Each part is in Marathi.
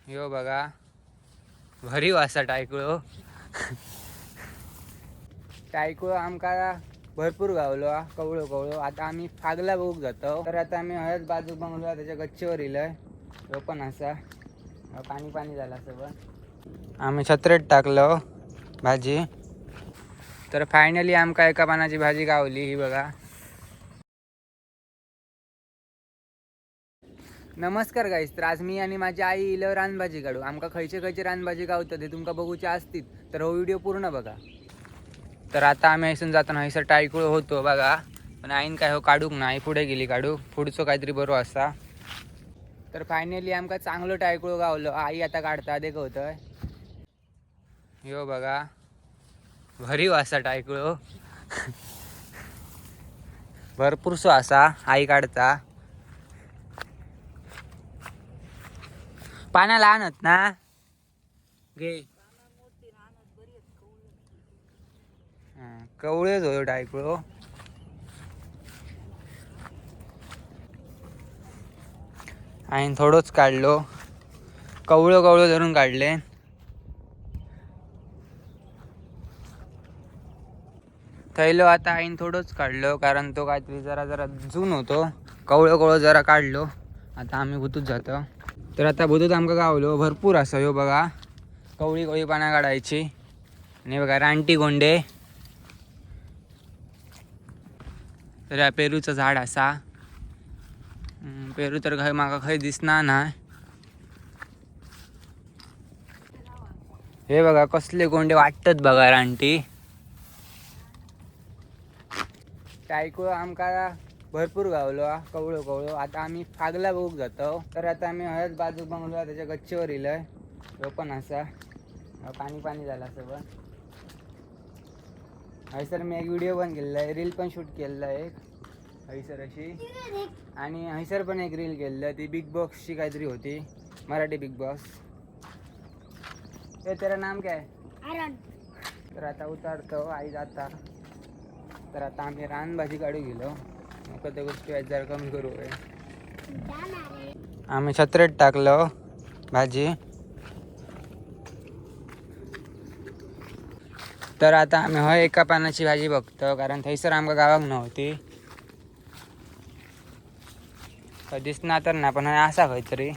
यो बघा भरीव असा टायकुळो. टायकुळो आमका भरपूर गावलो कवळो कवळो. आता आम्ही फागला बघूक जातो. तर आता आम्ही हळद बाजूक बंगलो त्याच्या गच्चीवर इलय. तो पण असा पाणी पाणी झाला सगळं. आम्ही छत्रेत टाकलो भाजी. तर फायनली आमका एका पानाची भाजी गावली ही बघा. नमस्कार गाईस. तर आज मी आणि माझी आई इलो रानभाजी काढू. आमका खयचे खयचे रानभाजी गावतात ते तुमका बघूचे असतील तर हो व्हिडिओ पूर्ण बघा. तर आता आम्ही हैसून जाताना हैसर टायकुळ होतो बघा. पण आईन काय हो काढूक ना, आई पुढे गेली काढूक. पुढचं काहीतरी बरो असा. तर फायनली आमका चांगलं टायकुळ गावलं. आई आता काढता देखवतोय. यो बघा भरीव असा टायकुळ. भरपूरसो असा आई काढता. पाना लहान होत ना गे. कवळेच होतो टायकुळो. आईन थोडंच काढलो. कवळं कवळं धरून काढले. थैलो आता आईन थोडंच काढलो कारण तो काहीतरी जरा जरा जून होतो. कवळं कवळं जरा काढलो. आता आम्ही भुतूत जातो. तर आता भुतूत आमका गावलो भरपूर असं. ह्यो बघा कवळी कवळी पाना काढायची. आणि बघा रानटी गोंडे. तर या पेरूचं झाड असा. पेरू तर खंय माका खंय दिसना नाय. हे बघा कसले गोंडे वाटतात बघा रानटी. टायकुळ आमका भरपूर गावलो कवळो कवळो. आता आम्ही फागला बघूक जातो. तर आता आम्ही हळद बाजूक बंगलो त्याच्या गच्चीवर इलय. तो पण असा पाणी पाणी झाला सगळं. हैसर मी एक व्हिडिओ पण केलेला आहे, रील पण शूट केलेला आहे एक हैसर अशी. आणि हैसर पण एक रील केलेलं ती बिग बॉसची काहीतरी होती, मराठी बिग बॉस. ते तेरा नाम काय? आरण. तर आता उतारतो आई जाता. तर आता आम्ही रानभाजी काढू गेलो. मग त्या गोष्टी जरा कमी करू. आम्ही छत्रेत टाकलो भाजी. तर आता आम्ही हय एका पानाची भाजी बघतो कारण थैसर आमका गावाक नव्हती. दिसना तर ना पण असा खंयतरी.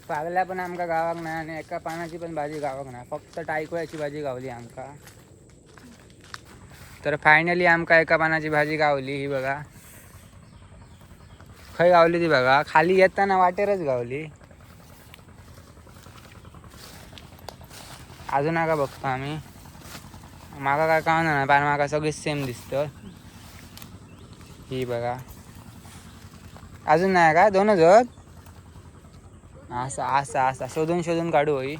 फागल्या पण आमका गावाक नाही आणि एका पानाची पण भाजी गावाक नाही. फक्त टायकुळ्याची भाजी गावली आमका. तर फायनली आमका एका पानाची भाजी गावली ही बघा. खंय गावली ती बघा. खाली येताना वाटेरच गावली. अजून का बघतो आम्ही. माका काय कळना नाही पण माका सगळीच सेम दिसतं. ही बघा अजून नाही का दोनच होत. असा असा असा शोधून शोधून काढू होई.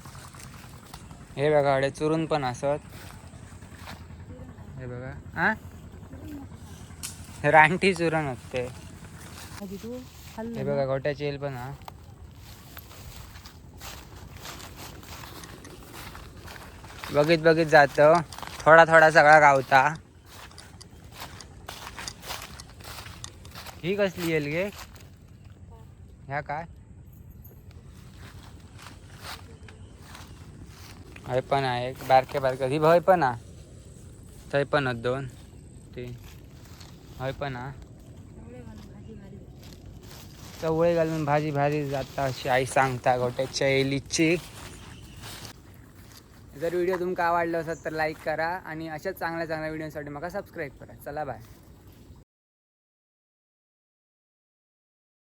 हे बघा अडे चुरून पण असत. हे बघा हा रानटी चुरण होते. हे बघा गोट्याची येल पण हा. बघित बघित जातो. थोडा थोडा सगळा गावता. ही कसली येल गे. ह्या काय हय पण आहे बारके बारके. ही भय पण हा. थंय पण आहेत दोन तीन. हय पण हा. चवळे घालून भाजी भारी जाता अशी आई सांगता गोट्याच्या येलीची. जर व्हिडिओ तुमका आवडला असेल तर लाईक करा आणि अशाच चांगल्या चांगल्या व्हिडिओसाठी मला सबस्क्राईब करा. चला बाय.